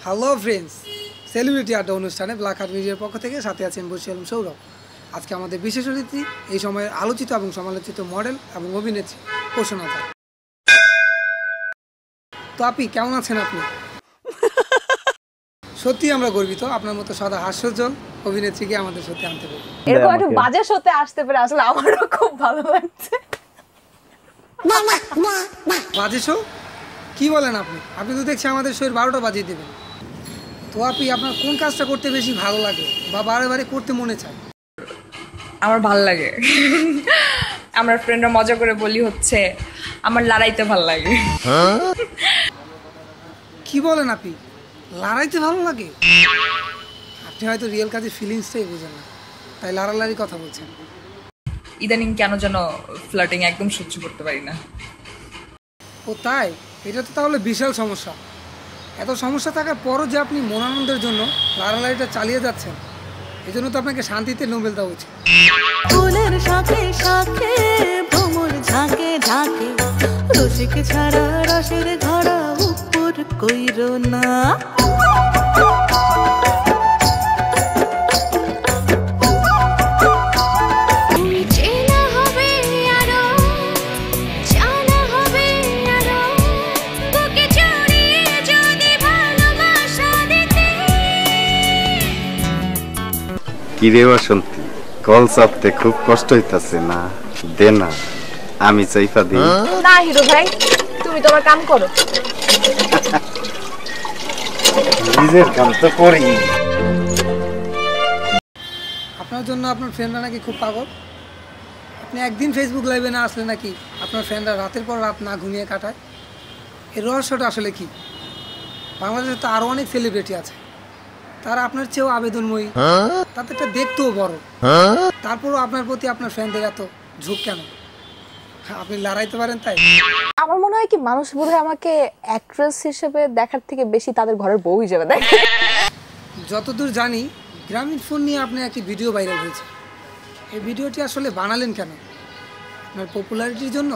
Hello friends, celebrity আড্ডা অনুষ্ঠানে black heart মিডিয়ার পক্ষ থেকে সাথে আছেন বসির আলম সৌরভ। আজকে আমাদের বিশেষ অতিথি এই সময়ের আলোচিত এবং সমালোচিত মডেল এবং অভিনেত্রী পোষণাতা। তো আপনি কেমন আছেন? আপনি সত্যি আমরা গর্বিত আপনার মতো সদা হাস্যজ্জ্বল অভিনেত্রীকে আমাদের সাথে আনতে পেরে। এরকম একটা বাজে শোতে আসতে পেরে আসলে আমারও খুব ভালো লাগছে। বাজে শো কি বলেন আপনি? আপনি তো দেখছি আমাদের শোয়ের 12টা বাজিয়ে দেবেন। তো আপনি আপনার কোন কাজটা করতে বেশি ভালো লাগে বা বারে বারে করতে মনে চায়? আমার ভালো লাগে, আমার ফ্রেন্ডরা মজা করে বলি হচ্ছে আমার লড়াইতে ভালো লাগে। কি বলেন আপনি? লড়াইতে ভালো লাগে? আপনি হয়তো রিয়েল কাজে ফিলিংসটাই বুঝেন না, তাই লড়ালড়ির কথা বলছেন। ইদানিং কেন যেন ফ্লার্টিং একদম সহ্য করতে পারি না। ও তাই? এটা তো তাহলে বিশাল সমস্যা। এত সমস্যা থাকার পরও যে আপনি মনানন্দের জন্য লড়ালড়িটা চালিয়ে যাচ্ছেন, এই জন্য তো আপনাকে শান্তিতে নোবেল দেওয়া উচিত। ফুলের সাথে সাথে ভ্রমর ঝাঁকে ঝাঁকে রসিক ছাড়া রসের ধরা উপর কইরো না। কিরে বাসন্তী, কল চাপতে খুব কষ্ট হইতাছে না? দে না, আমি চাইফা দিই। না হিরো ভাই, তুমি তোমার কাম করো। নিজের কাম তো করি। আপনার জন্য আপনার ফ্রেন্ডরা নাকি খুব পাগল। আপনি একদিন ফেসবুক লাইভে না আসলে নাকি আপনার ফ্রেন্ডরা রাতের পর রাত না ঘুমিয়ে কাটায়। এর রহস্যটা আসলে কি? বাংলাদেশে তো আরও অনেক সেলিব্রিটি আছে, তারা আপনার চেয়েও আবেদনময়ী, তাদেরটা দেখতেও বড়, তারপরও আপনার প্রতি আপনার ফ্যানদের এত ঝোঁক কেন? আপনি লড়াইতে পারেন তাই? আমার মনে হয় কি মানুষ বোধহয় আমাকে অ্যাক্ট্রেস হিসেবে দেখার থেকে বেশি তাদের ঘরের বউ হিসেবে দেখে। যতদূর জানি গ্রামীণ ফোন নিয়ে আপনি একটি ভিডিও ভাইরাল হয়েছে। এই ভিডিওটি আসলে বানালেন কেন? আপনার পপুলারিটির জন্য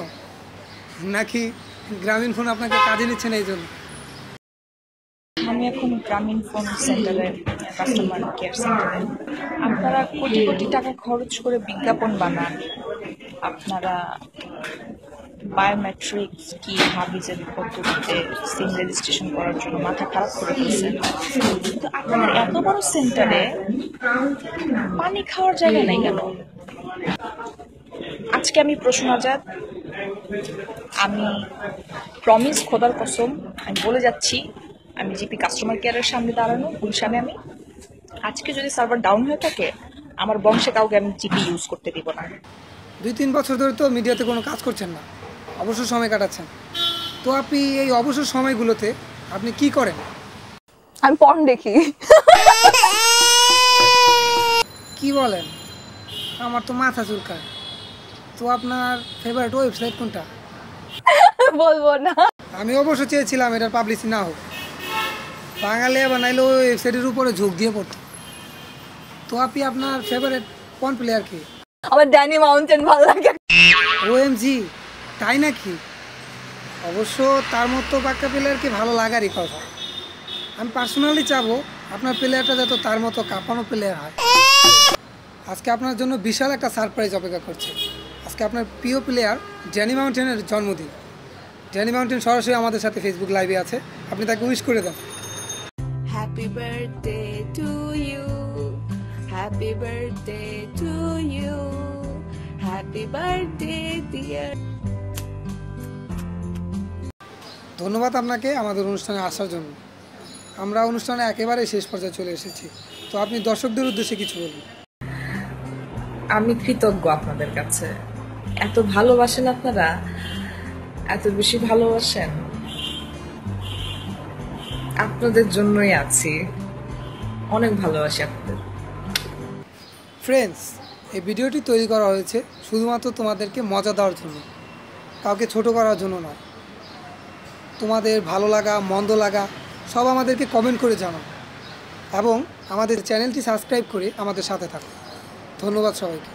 নাকি গ্রামীণ ফোন আপনাকে কাজে নিচ্ছে না এই জন্য? আমি এখন গ্রামীণ ফোন সেন্টারের কাস্টমার কেয়ার সেন্টারে। আপনারা কোটি কোটি টাকা খরচ করে বিজ্ঞাপন বানান, আপনারা বায়োমেট্রিক্স কি হাবিজের পদ্ধতিতে সিম রেজিস্ট্রেশন করার জন্য মাথা খারাপ করে ফেলছেন, কিন্তু আপনাদের এত বড় সেন্টারে পানি খাওয়ার জায়গা নেই কেন? আজকে আমি প্রশ্ন আজাদ, আমি প্রমিস খোদার কসম আমি বলে যাচ্ছি, আমি জিপি কাস্টমার কেয়ারের সামনে দাঁড়ানো গুলশানে, আমি আজকে যদি সার্ভার ডাউন হয়ে থাকে আমার বংশে কাউকে আমি জিপি ইউজ করতে দিব না। 2-3 বছর ধরে তো মিডিয়াতে কোনো কাজ করছেন না, অবসর সময় কাটাচ্ছেন। তো আপনি এই অবসর সময়গুলোতে আপনি কি করেন? আমি পর্ন দেখি। কি বলেন? আমার তো মাথা চুলকায়। তো আপনার ফেভারিট ওয়েবসাইট কোনটা? বলবো না। আমি অবশ্য চেয়েছিলাম এটার পাবলিসিটি না হোক, বাঙালি বানাইলে ওই ওয়েবসাইটের উপরে ঝোঁক দিয়ে পড়তো। তো আপনি আপনার ফেভারিট কোন প্লেয়ার কি? আমার ড্যানি মাউন্টেন ভালো লাগে। ওএমজি, তাই নাকি? অবশ্য তার মতো বাক্কা প্লেয়ারকে ভালো লাগারই কথা। আমি পার্সোনালি চাবো আপনার প্লেয়ারটা যাতে তার মতো কাঁপানো প্লেয়ার হয়। আজকে আপনার জন্য বিশাল একটা সারপ্রাইজ অপেক্ষা করছে। আজকে আপনার প্রিয় প্লেয়ার ড্যানি মাউন্টেনের জন্মদিন। ড্যানি মাউন্টেন সরাসরি আমাদের সাথে ফেসবুক লাইভে আছে, আপনি তাকে উইশ করে দেন। Happy birthday to you, happy birthday to you, happy birthday dear. ধন্যবাদ আপনাকে আমাদের অনুষ্ঠানে আসার জন্য। আমরা অনুষ্ঠানে একেবারে শেষ পর্যায়ে চলে এসেছি, তো আপনি দর্শকদের উদ্দেশ্যে কিছু বলুন। আমি কৃতজ্ঞ আপনাদের কাছে, এত ভালোবাসেন আপনারা, এত বেশি ভালোবাসেন, আপনাদের জন্যই আছি, অনেক ভালোবাসি আপনাদের। ফ্রেন্ডস, এই ভিডিওটি তৈরি করা হয়েছে শুধুমাত্র তোমাদেরকে মজা দেওয়ার জন্য, কাউকে ছোট করার জন্য নয়। তোমাদের ভালো লাগা মন্দ লাগা সব আমাদেরকে কমেন্ট করে জানাও এবং আমাদের চ্যানেলটি সাবস্ক্রাইব করে আমাদের সাথে থাকো। ধন্যবাদ সবাইকে।